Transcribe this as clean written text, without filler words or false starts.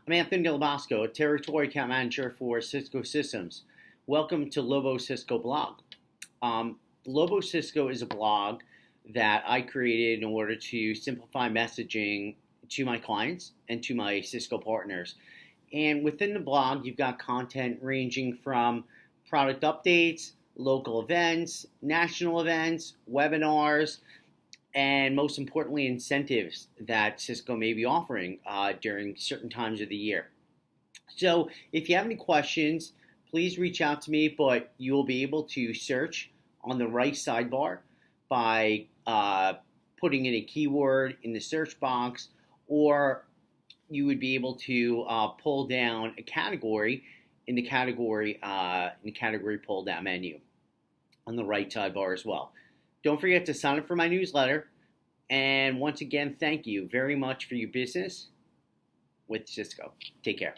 I'm Anthony Delabosco, a Territory Account Manager for Cisco Systems. Welcome to Lobo Cisco blog. Lobo Cisco is a blog that I created in order to simplify messaging to my clients and to my Cisco partners. And within the blog, you've got content ranging from product updates, local events, national events, webinars, and most importantly, incentives that Cisco may be offering during certain times of the year. So if you have any questions, please reach out to me, but you will be able to search on the right sidebar by putting in a keyword in the search box, or you would be able to pull down a category in the category pull down menu on the right sidebar as well. Don't forget to sign up for my newsletter. And once again, thank you very much for your business with Cisco. Take care.